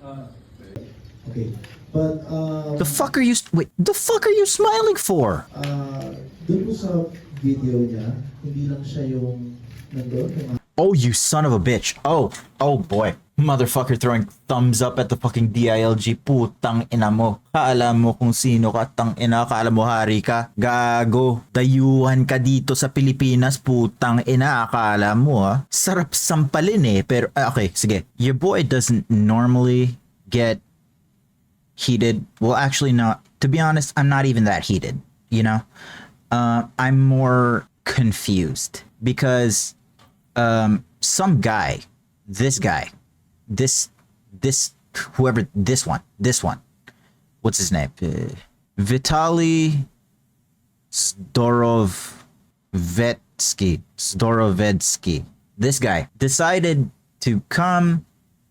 Okay. But, The fuck are you, wait, the fuck are you smiling for? doon po sa video niya, hindi lang siya yung nandun. Oh, you son of a bitch. Oh boy. Motherfucker throwing thumbs up at the fucking DILG. Putang ina mo. Kaala mo kung sino ka, tang ina. Kaala mo hari ka. Gago. Dayuhan ka dito sa Pilipinas. Putang ina. Akala mo ha. Sarap sampalin eh. Pero, okay, sige. Your boy doesn't normally get heated. Well, actually, no. To be honest, I'm not even that heated. You know? I'm more confused. Because some guy, this whoever, this one, what's his name? Vitaly Zdorovetsky. This guy decided to come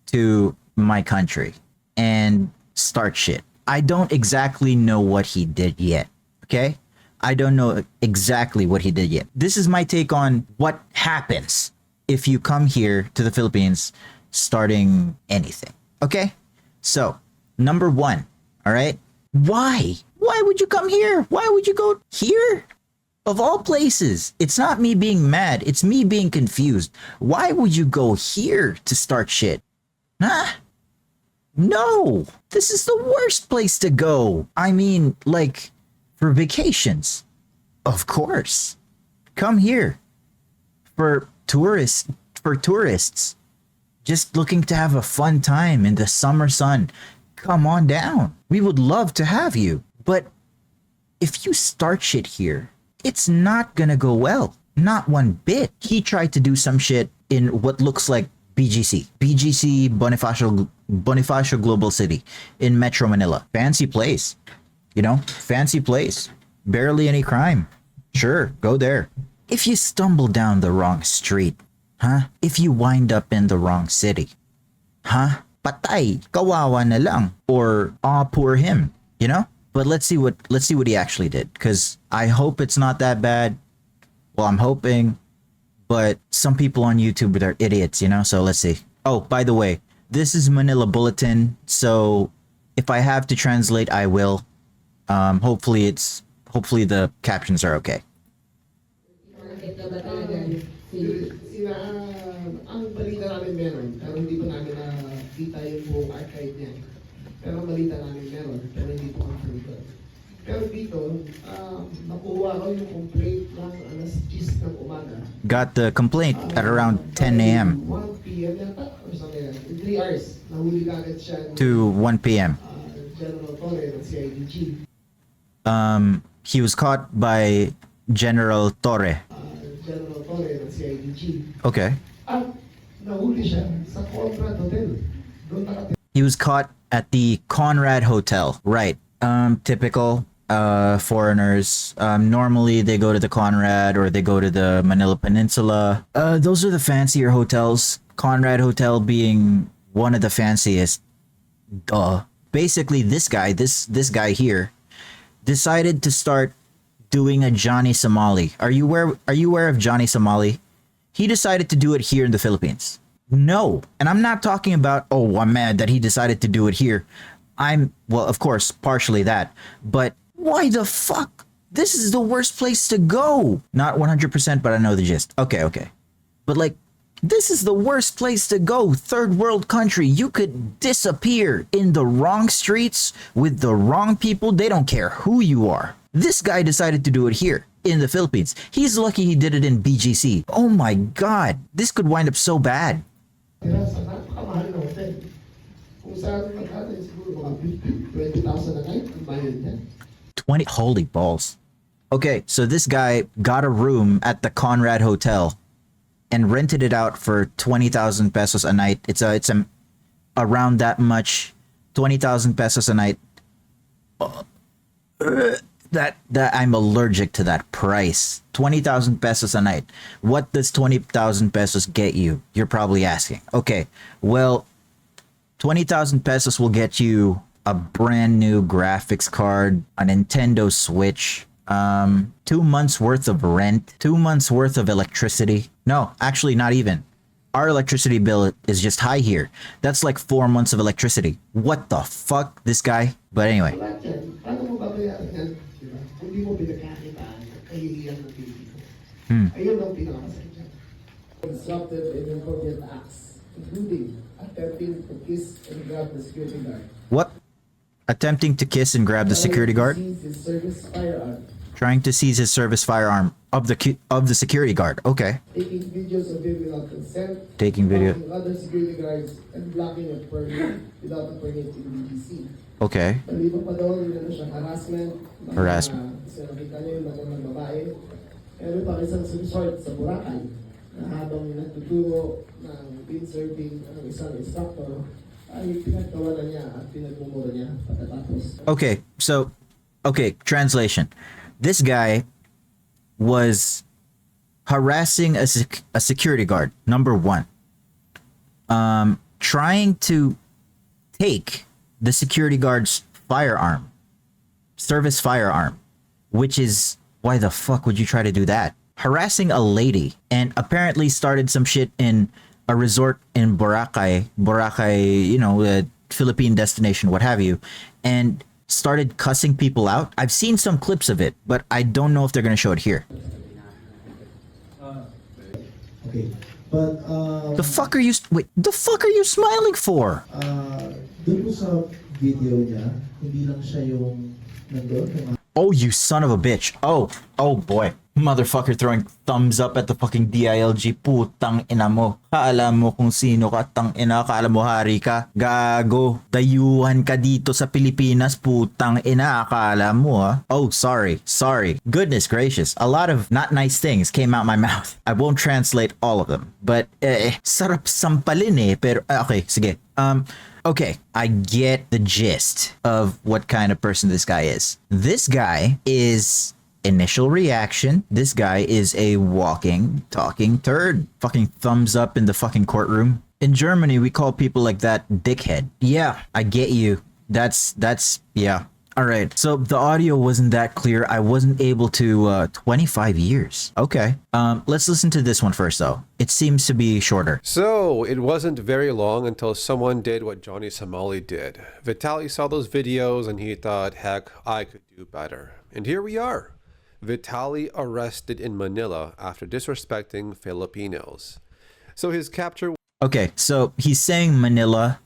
to my country and start shit. I don't exactly know what he did yet. Okay? I don't know exactly what he did yet. This is my take on what happens if you come here to the Philippines starting anything. Okay? So, number one, all right? Why? Why would you come here? Why would you go here? Of all places, it's not me being mad, it's me being confused. Why would you go here to start shit? Huh? No! This is the worst place to go. I mean, like, for vacations. Of course. Come here. For tourists, just looking to have a fun time in the summer sun, come on down. We would love to have you. But if you start shit here, it's not gonna go well. Not one bit. He tried to do some shit in what looks like BGC, Bonifacio Global City in Metro Manila. Fancy place. You know, fancy place. Barely any crime. Sure, go there. If you stumble down the wrong street, huh? If you wind up in the wrong city, huh? Patay, kawawa na lang. Or, poor him, you know? But let's see what he actually did. Because I hope it's not that bad. Well, I'm hoping. But some people on YouTube, they're idiots, you know? So let's see. Oh, by the way, this is Manila Bulletin. So if I have to translate, I will. Hopefully the captions are okay. Ang balita namin meron, pero hindi pa namin nakita yung buong archive niya. Pero balita namin meron, pero hindi po confirmed. Pero dito, nakuha ko yung complaint ng alas 10 ng umaga. Got the complaint at around 10 a.m. 1 p.m. yata, or something like that. In 3 hours, nahuli ka agad siya to 1 p.m. General Torre ng CIDG. He was caught by General Torre. General Torre ng CIDG. Okay. At nahuli siya sa Conrad Hotel. Doon nakatira. He was caught at the Conrad Hotel. Right. Typical foreigners. Normally they go to the Conrad or they go to the Manila Peninsula. Those are the fancier hotels. Conrad Hotel being one of the fanciest. Basically, this guy here decided to start doing a Johnny Somali. Are you aware of Johnny Somali? He decided to do it here in the Philippines. No. And I'm not talking about, oh, I'm mad that he decided to do it here. Well, of course, partially that. But why the fuck? This is the worst place to go. Not 100%, but I know the gist. Okay. But like, this is the worst place to go. Third world country. You could disappear in the wrong streets with the wrong people. They don't care who you are. This guy decided to do it here in the Philippines. He's lucky he did it in BGC. Oh my God. This could wind up so bad. 20, holy balls. Okay, so this guy got a room at the Conrad Hotel and rented it out for 20,000 pesos a night. It's around that much, 20,000 pesos a night. That I'm allergic to that price. 20,000 pesos a night. What does 20,000 pesos get you? You're probably asking. Okay, well, 20,000 pesos will get you a brand new graphics card, a Nintendo Switch, 2 months worth of rent, 2 months worth of electricity. No, actually not even. Our electricity bill is just high here. That's like 4 months of electricity. What the fuck, this guy? But anyway. Lahat yan, paano mo babayaran yan? Diba? Kung di mo pinagkakitaan, kahihiyan ng Pilipino. Ayun ang pinakamasakit dyan. Constructed inappropriate acts, including attempting to kiss and grab the security guard. What? Attempting to kiss and grab the security guard? His service firearm. Trying to seize his service firearm of the security guard. Okay. Taking videos of him without consent. Taking video. Blocking other security guards and blocking a permit without a permit in BGC. Okay. Maliban pa doon, yun siya harassment. Harassment. Kasi nakita niyo yung magandang babae. Meron pa isang resort sa Boracay na habang nagtuturo ng windsurfing ng isang instructor, ay pinagtawanan niya at pinagmumura niya pagkatapos. Okay, translation. This guy was harassing a security guard, number one. Trying to take the security guard's firearm, service firearm, which is, why the fuck would you try to do that? Harassing a lady, and apparently started some shit in a resort in Boracay, you know, a Philippine destination, what have you, and started cussing people out. I've seen some clips of it, but I don't know if they're gonna show it here. Okay. But, The fuck are you smiling for? doon po sa video niya, hindi lang siya yung nandun. Oh, you son of a bitch. Oh boy. Motherfucker throwing thumbs up at the fucking DILG. Putang ina mo. Kaala mo kung sino ka, tang ina. Kaala mo hari ka. Gago. Dayuhan ka dito sa Pilipinas. Putang ina. Akala mo ha. Oh, sorry. Goodness gracious. A lot of not nice things came out my mouth. I won't translate all of them. But, sarap sampalin eh. Pero, okay, sige. Okay, I get the gist of what kind of person this guy is. This guy is initial reaction. This guy is a walking, talking turd. Fucking thumbs up in the fucking courtroom. In Germany, we call people like that dickhead. Yeah, I get you. That's yeah. All right. So the audio wasn't that clear. I wasn't able to 25 years. Okay. Let's listen to this one first though. It seems to be shorter. So it wasn't very long until someone did what Johnny Somali did. Vitaly saw those videos and he thought, heck, I could do better. And here we are. Vitaly arrested in Manila after disrespecting Filipinos. So his capture... Okay, so he's saying Manila.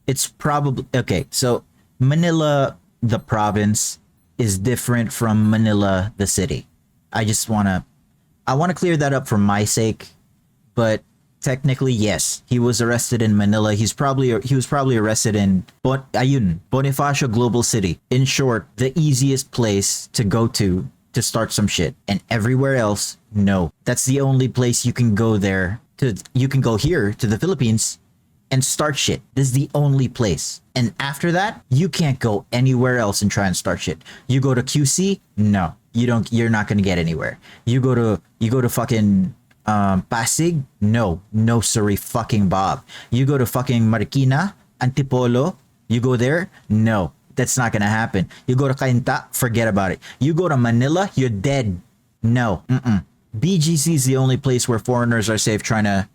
It's probably... Okay, so Manila, the province, is different from Manila, the city. I want to clear that up for my sake, but technically, yes, he was arrested in Manila. He was probably arrested in Bonifacio Global City. In short, the easiest place to go to start some shit. And everywhere else, no. That's the only place you can go you can go here to the Philippines and start shit. This is the only place. And after that, you can't go anywhere else and try and start shit. You go to QC, no. You're not gonna get anywhere. You go to fucking Pasig, no sorry fucking Bob. You go to fucking Marikina, Antipolo, you go there, no. That's not gonna happen. You go to Cainta, forget about it. You go to Manila, you're dead. No. BGC is the only place where foreigners are safe trying to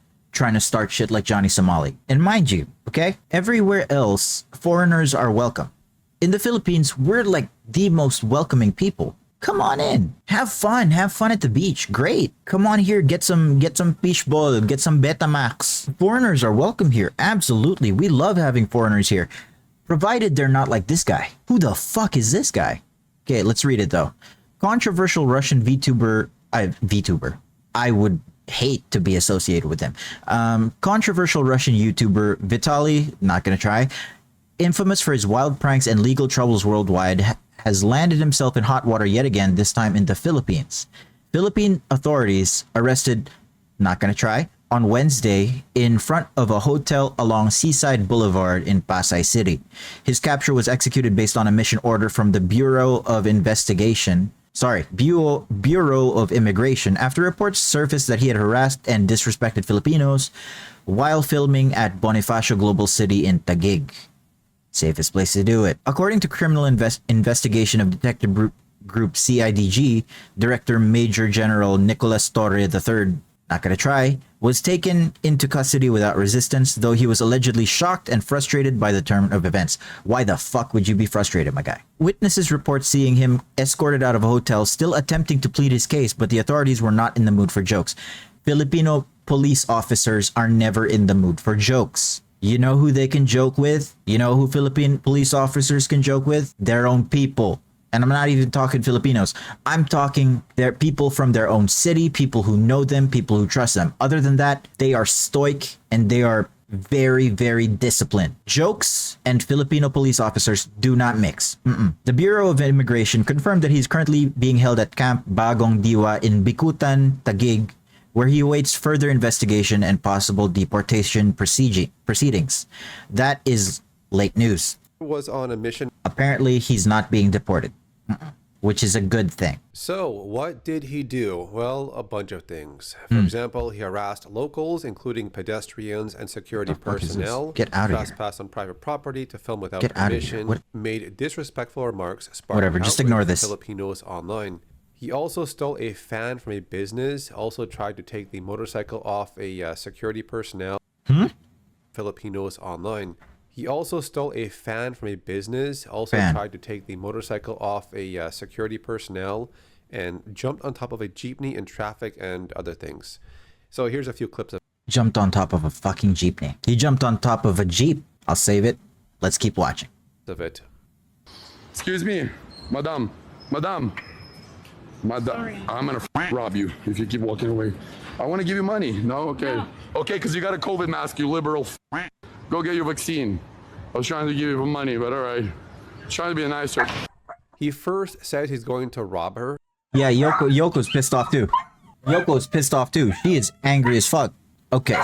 start shit like Johnny Somali. And mind you, okay, everywhere else, foreigners are welcome. In the Philippines, we're like the most welcoming people. Come on in, have fun at the beach. Great, come on here, get some fishbowl, get some Betamax. Foreigners are welcome here, absolutely. We love having foreigners here, provided they're not like this guy. Who the fuck is this guy? Okay, let's read it though. Controversial Russian VTuber. I would hate to be associated with him. Controversial Russian YouTuber Vitaly, not gonna try, infamous for his wild pranks and legal troubles worldwide, has landed himself in hot water yet again, this time in the Philippines. Philippine authorities arrested, not gonna try, on Wednesday in front of a hotel along Seaside Boulevard in Pasay City. His capture was executed based on a mission order from the Bureau of Immigration after reports surfaced that he had harassed and disrespected Filipinos while filming at Bonifacio Global City in Taguig. Safest place to do it. According to Criminal Investigation of Detective Group CIDG, Director Major General Nicolas Torre III, not gonna try, was taken into custody without resistance, though he was allegedly shocked and frustrated by the turn of events. Why the fuck would you be frustrated, my guy? Witnesses report seeing him escorted out of a hotel, still attempting to plead his case, but the authorities were not in the mood for jokes. Filipino police officers are never in the mood for jokes. You know who they can joke with? You know who Philippine police officers can joke with? Their own people. And I'm not even talking Filipinos. I'm talking their people from their own city, people who know them, people who trust them. Other than that, they are stoic and they are very, very disciplined. Jokes and Filipino police officers do not mix. The Bureau of Immigration confirmed that he's currently being held at Camp Bagong Diwa in Bikutan, Taguig, where he awaits further investigation and possible deportation proceedings. That is late news. Was on a mission. Apparently, he's not being deported, which is a good thing. So, what did he do? Well, a bunch of things. For example, he harassed locals, including pedestrians and security personnel, Get out of here. trespassed on private property to film without Get out of here. permission, What? made disrespectful remarks, sparked Whatever, just outrage ignore of this. Filipinos online. He also stole a fan from a business, also tried to take the motorcycle off a security personnel. Filipinos online. He also stole a fan from a business, also tried to take the motorcycle off a security personnel, and jumped on top of a jeepney in traffic and other things. So here's a few clips of Jumped on top of a fucking jeepney. He jumped on top of a jeep. I'll save it. Let's keep watching. it. Excuse me, madam, I'm gonna rob you if you keep walking away. I want to give you money. No, okay. No. Okay, because you got a COVID mask, you liberal. Go get your vaccine. I was trying to give you money, but all right. Trying to be nicer. He first said he's going to rob her. Yeah, Yoko's pissed off too. Yoko's pissed off too. She is angry as fuck. Okay.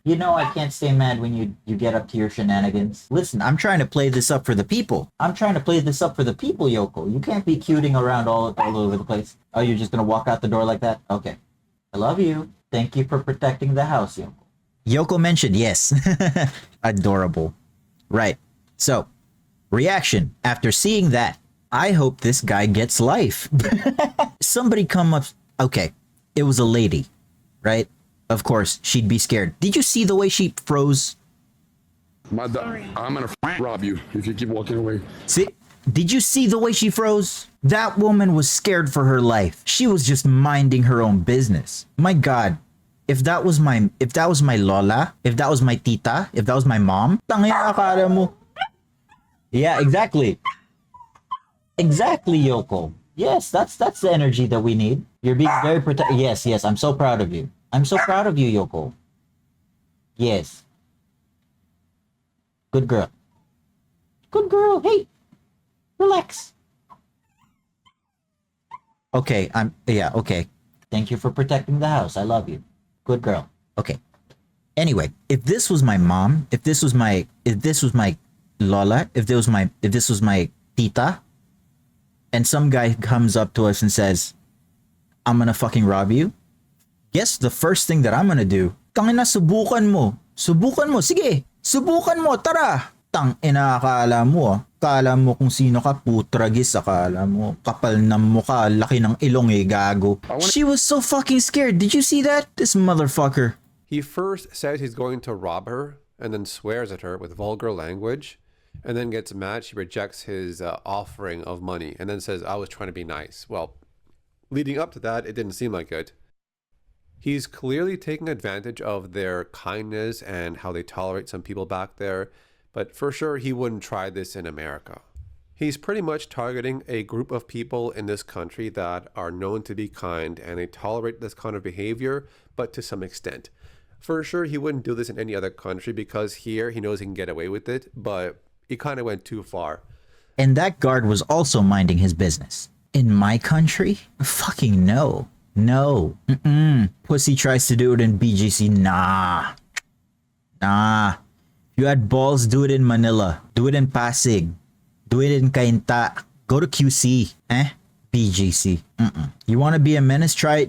You know I can't stay mad when you get up to your shenanigans. Listen, I'm trying to play this up for the people. Yoko. You can't be cuting around all over the place. Oh, you're just gonna walk out the door like that? Okay. I love you. Thank you for protecting the house, Yoko. Yoko mentioned yes. Adorable. Right. So, reaction after seeing that. I hope this guy gets life. Somebody come up. Okay. It was a lady, right? Of course, she'd be scared. Did you see the way she froze? Sorry. I'm gonna rob you if you keep walking away. See? Did you see the way she froze? That woman was scared for her life. She was just minding her own business. My God. If that was my lola, if that was my tita, if that was my mom, tangina akala mo. Yeah, exactly. Exactly, Yoko. Yes, that's the energy that we need. You're being very protective. Yes, I'm so proud of you. I'm so proud of you, Yoko. Yes. Good girl. Good girl. Hey, relax. Okay, okay. Thank you for protecting the house. I love you. Good girl. Okay. Anyway, if this was my mom, if this was my lola, if this was my tita, and some guy comes up to us and says, I'm gonna fucking rob you, guess the first thing that I'm gonna do, tangina, subukan mo. Sige, subukan mo, tara. Tangina, akala mo kung sino ka, putragis, akala mo, kapal ng mukha, laki ng ilong gago. She was so fucking scared. Did you see that? This motherfucker. He first said he's going to rob her and then swears at her with vulgar language and then gets mad. She rejects his offering of money and then says, I was trying to be nice. Well, leading up to that, it didn't seem like it. He's clearly taking advantage of their kindness and how they tolerate some people back there, but for sure he wouldn't try this in America. He's pretty much targeting a group of people in this country that are known to be kind and they tolerate this kind of behavior, but to some extent. For sure he wouldn't do this in any other country because here he knows he can get away with it, but he kind of went too far. And that guard was also minding his business. In my country? Fucking no. No. Pussy tries to do it in BGC. Nah. You had balls, do it in Manila. Do it in Pasig. Do it in Cainta. Go to QC. BGC. You want to be a menace? Try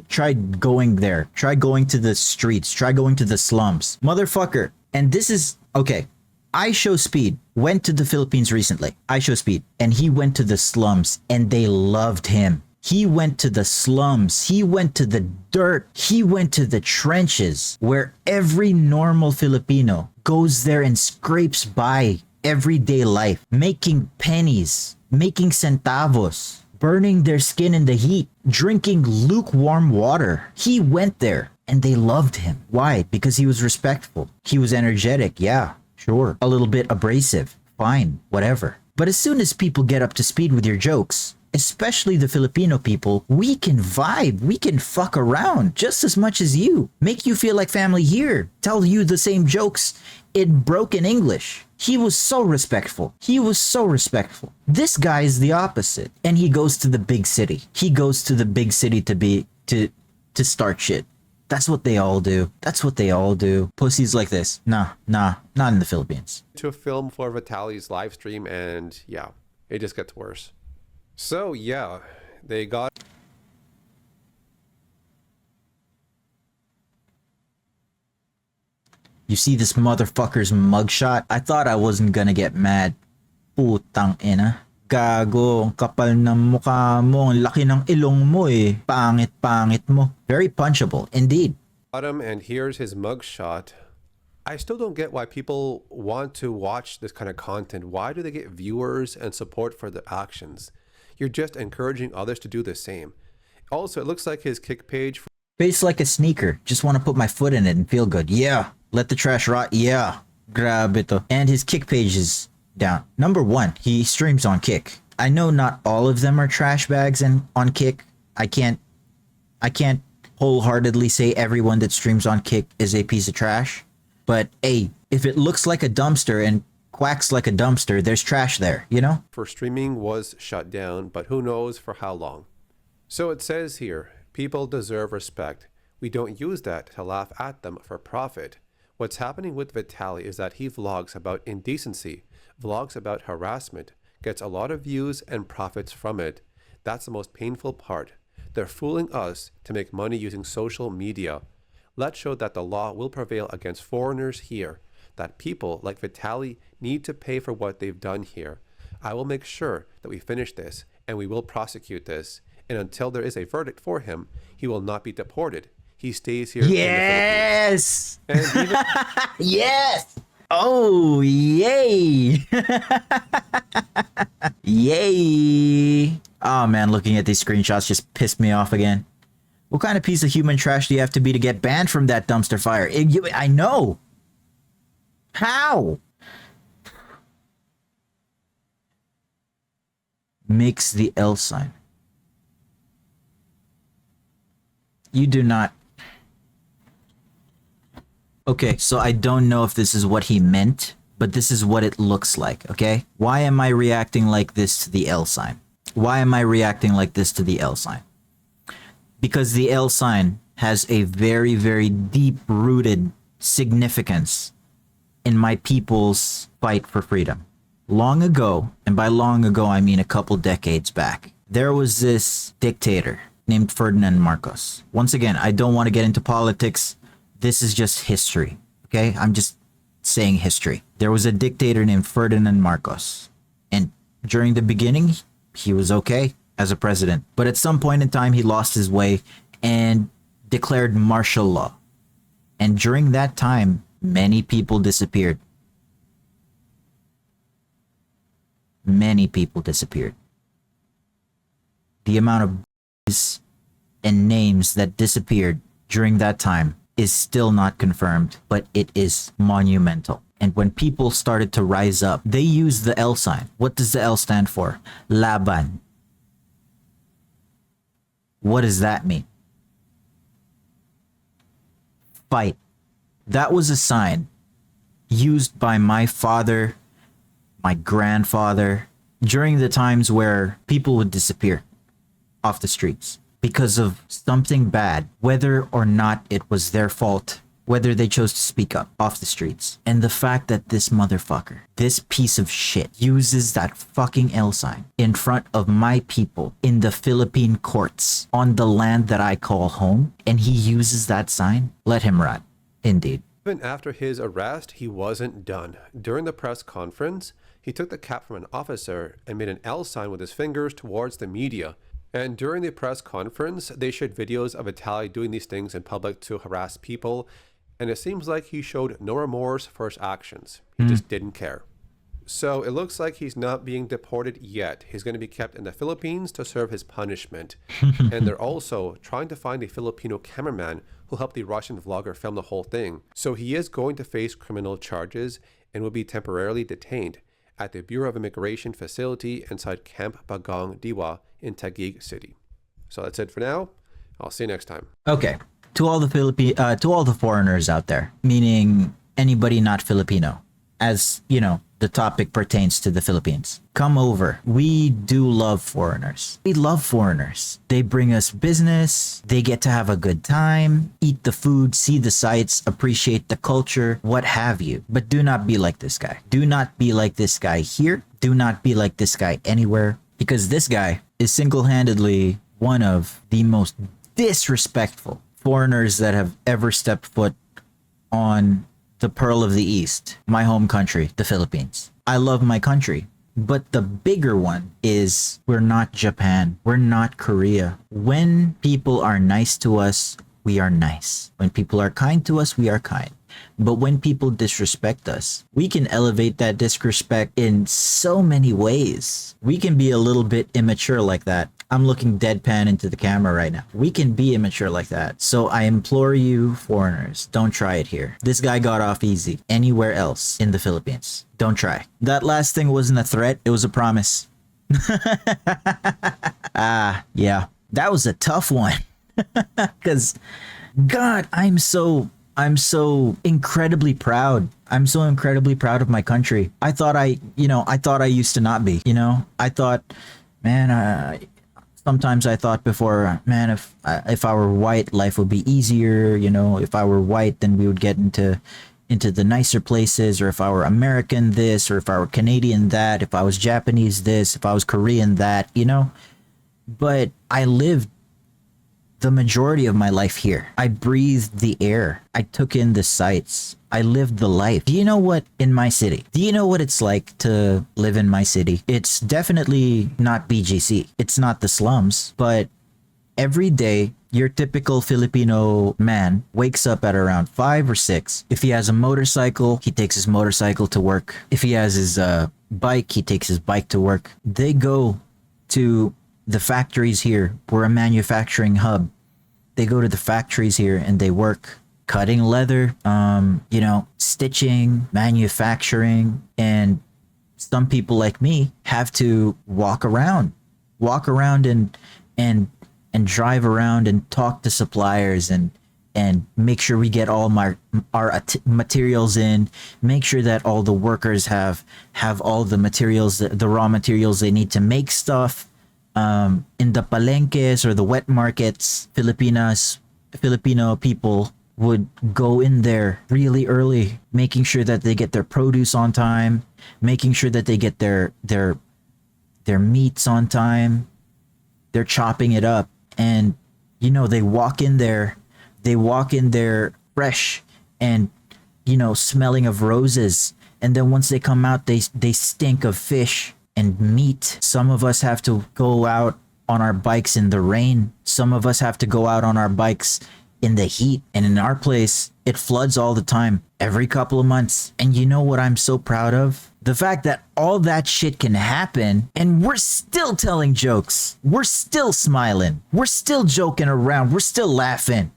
going there. Try going to the streets. Try going to the slums. Motherfucker. And this is... Okay. I Show Speed went to the Philippines recently. I Show Speed. And he went to the slums. And they loved him. He went to the slums. He went to the dirt. He went to the trenches where every normal Filipino goes there and scrapes by everyday life, making pennies, making centavos, burning their skin in the heat, drinking lukewarm water. He went there and they loved him. Why? Because he was respectful. He was energetic. Yeah, sure. A little bit abrasive. Fine, whatever. But as soon as people get up to speed with your jokes, especially the Filipino people, we can vibe, we can fuck around just as much as you. Make you feel like family here. Tell you the same jokes in broken English. He was so respectful. He was so respectful. This guy is the opposite. And he goes to the big city. He goes to the big city to start shit. That's what they all do. That's what they all do. Pussies like this. Nah, not in the Philippines. To film for Vitaly's live stream, and yeah, it just gets worse. So yeah, they got... You see this motherfucker's mugshot? I thought I wasn't gonna get mad. Putang ina. Gago, ang kapal ng mukha mo, ang laki ng ilong mo eh. Pangit mo. Very punchable, indeed. Him, and here's his mugshot. I still don't get why people want to watch this kind of content. Why do they get viewers and support for their actions? You're just encouraging others to do the same. Also, it looks like his kick page... Face like a sneaker. Just want to put my foot in it and feel good. Yeah. Let the trash rot. Yeah. Grab it. And his kick page is down. Number 1, he streams on Kick. I know not all of them are trash bags and on Kick. I can't wholeheartedly say everyone that streams on Kick is a piece of trash. But hey, if it looks like a dumpster and quacks like a dumpster, there's trash there, you know? For streaming was shut down, but who knows for how long. So it says here, people deserve respect. We don't use that to laugh at them for profit. What's happening with Vitaly is that he vlogs about indecency, vlogs about harassment, gets a lot of views and profits from it. That's the most painful part. They're fooling us to make money using social media. Let's show that the law will prevail against foreigners here, that people like Vitaly need to pay for what they've done here. I will make sure that we finish this, and we will prosecute this. And until there is a verdict for him, he will not be deported. He stays here. Yes! In the Philippines. And even... Yes! Oh, yay! Yay! Oh man, looking at these screenshots just pissed me off again. What kind of piece of human trash do you have to be to get banned from that dumpster fire? I know! How? Makes the L sign. You do not... Okay, so I don't know if this is what he meant, but this is what it looks like, okay? Why am I reacting like this to the L sign? Why am I reacting like this to the L sign? Because the L sign has a very, very deep-rooted significance in my people's fight for freedom. Long ago, and by long ago I mean a couple decades back, there was this dictator named Ferdinand Marcos. Once again, I don't want to get into politics. This is just history, okay? I'm just saying history. There was a dictator named Ferdinand Marcos. And during the beginning, he was okay as a president. But at some point in time, he lost his way and declared martial law. And during that time, many people disappeared. Many people disappeared. The amount of and names that disappeared during that time is still not confirmed, but it is monumental. And when people started to rise up, they used the L sign. What does the L stand for? Laban. What does that mean? Fight. That was a sign used by my father, my grandfather, during the times where people would disappear off the streets because of something bad, whether or not it was their fault, whether they chose to speak up off the streets. And the fact that this motherfucker, this piece of shit, uses that fucking L sign in front of my people in the Philippine courts on the land that I call home, and he uses that sign, let him rot. Indeed. Even after his arrest, he wasn't done. During the press conference, he took the cap from an officer and made an L sign with his fingers towards the media. And during the press conference, they showed videos of Vitaly doing these things in public to harass people, and it seems like he showed no remorse for his actions. He just didn't care. So it looks like he's not being deported yet. He's going to be kept in the Philippines to serve his punishment. And they're also trying to find a Filipino cameraman who helped the Russian vlogger film the whole thing. So he is going to face criminal charges and will be temporarily detained at the Bureau of Immigration facility inside Camp Bagong Diwa in Taguig City. So that's it for now. I'll see you next time. Okay, to all the foreigners out there, meaning anybody not Filipino, as you know, the topic pertains to the Philippines. Come over. We do love foreigners. We love foreigners. They bring us business. They get to have a good time, eat the food, see the sights, appreciate the culture, what have you. But do not be like this guy. Do not be like this guy here. Do not be like this guy anywhere, because this guy is single-handedly one of the most disrespectful foreigners that have ever stepped foot on the Pearl of the East, my home country, the Philippines. I love my country, but the bigger one is we're not Japan, we're not Korea. When people are nice to us, we are nice. When people are kind to us, we are kind. But when people disrespect us, we can elevate that disrespect in so many ways. We can be a little bit immature like that. I'm looking deadpan into the camera right now. We can be immature like that. So I implore you, foreigners, don't try it here. This guy got off easy anywhere else in the Philippines. Don't try. That last thing wasn't a threat. It was a promise. Yeah. That was a tough one. Because, God, I'm so incredibly proud. I'm so incredibly proud of my country. I thought I used to not be, I thought, man, sometimes I thought before, man, if I were white, life would be easier. If I were white, then we would get into the nicer places. Or if I were American this, or if I were Canadian that, if I was Japanese this, if I was Korean that, But I lived the majority of my life here. I breathed the air. I took in the sights. I lived the life. Do you know what in my city? Do you know what it's like to live in my city? It's definitely not BGC. It's not the slums, but every day your typical Filipino man wakes up at around 5 or 6. If he has a motorcycle, he takes his motorcycle to work. If he has his bike, he takes his bike to work. They go to the factories here. We're a manufacturing hub. They go to the factories here and they work cutting leather, stitching, manufacturing, and some people like me have to walk around and drive around and talk to suppliers and make sure we get all our materials in, make sure that all the workers have all the materials, the raw materials they need to make stuff. In the palenques or the wet markets, Filipino people would go in there really early, making sure that they get their produce on time, making sure that they get their meats on time. They're chopping it up, and they walk in there fresh and smelling of roses, and then once they come out, they stink of fish and meat. Some of us have to go out on our bikes in the rain. Some of us have to go out on our bikes in the heat. And in our place, it floods all the time, every couple of months. And you know what I'm so proud of? The fact that all that shit can happen and we're still telling jokes. We're still smiling. We're still joking around. We're still laughing.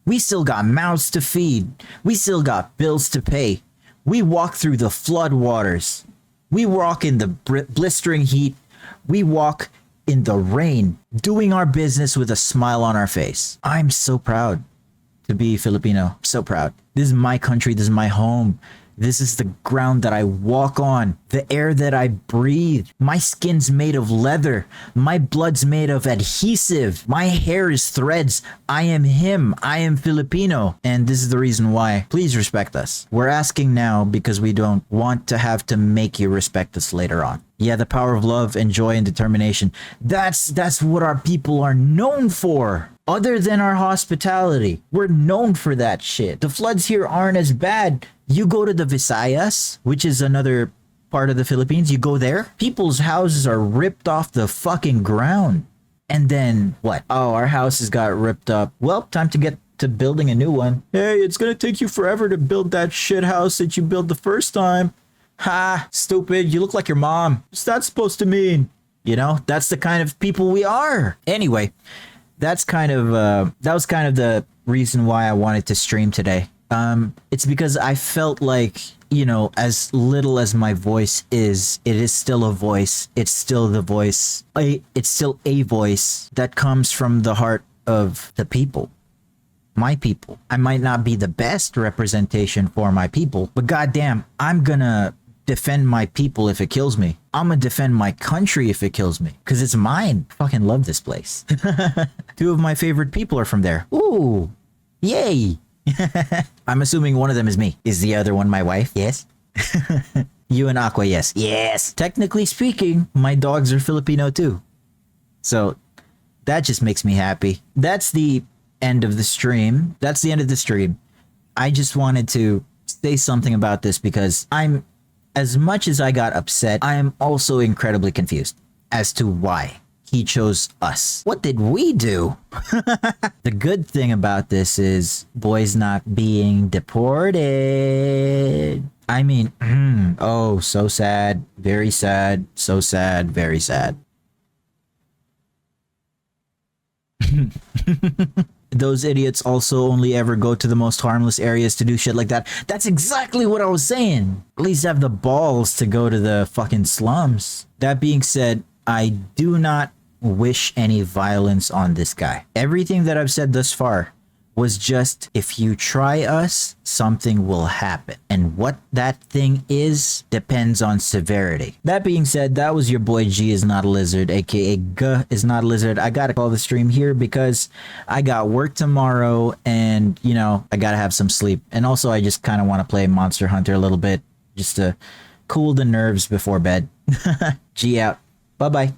We still got mouths to feed. We still got bills to pay. We walk through the flood waters. We walk in the blistering heat. We walk in the rain, doing our business with a smile on our face. I'm so proud to be Filipino. So proud. This is my country. This is my home. This is the ground that I walk on, the air that I breathe. My skin's made of leather. My blood's made of adhesive. My hair is threads. I am him. I am Filipino. And this is the reason why. Please respect us. We're asking now because we don't want to have to make you respect us later on. Yeah, the power of love and joy and determination. That's what our people are known for. Other than our hospitality, we're known for that shit. The floods here aren't as bad. You go to the Visayas, which is another part of the Philippines, you go there, people's houses are ripped off the fucking ground. And then what? Oh, our house has got ripped up. Well, time to get to building a new one. Hey, it's gonna take you forever to build that shit house that you built the first time. Ha, stupid, you look like your mom. What's that supposed to mean? You know, that's the kind of people we are. Anyway, that was kind of the reason why I wanted to stream today. It's because I felt like, you know, as little as my voice is, it is still a voice. It's still the voice. It's still a voice that comes from the heart of the people. My people. I might not be the best representation for my people, but goddamn, I'm gonna defend my people if it kills me. I'm gonna defend my country if it kills me, because it's mine. I fucking love this place. 2 of my favorite people are from there. Ooh, yay. I'm assuming one of them is me. Is the other one my wife? Yes. You and Aqua, yes. Yes. Technically speaking, my dogs are Filipino too. So that just makes me happy. That's the end of the stream. That's the end of the stream. I just wanted to say something about this because as much as I got upset, I am also incredibly confused as to why he chose us. What did we do? The good thing about this is boys not being deported. I mean, oh, so sad, very sad, so sad, very sad. Those idiots also only ever go to the most harmless areas to do shit like that. That's exactly what I was saying. At least have the balls to go to the fucking slums. That being said, I do not wish any violence on this guy. Everything that I've said thus far was just, if you try us, something will happen. And what that thing is depends on severity. That being said, that was your boy G is not a lizard, aka G is not a lizard. I gotta call the stream here because I got work tomorrow and, you know, I gotta have some sleep. And also I just kind of want to play Monster Hunter a little bit just to cool the nerves before bed. G out. Bye-bye.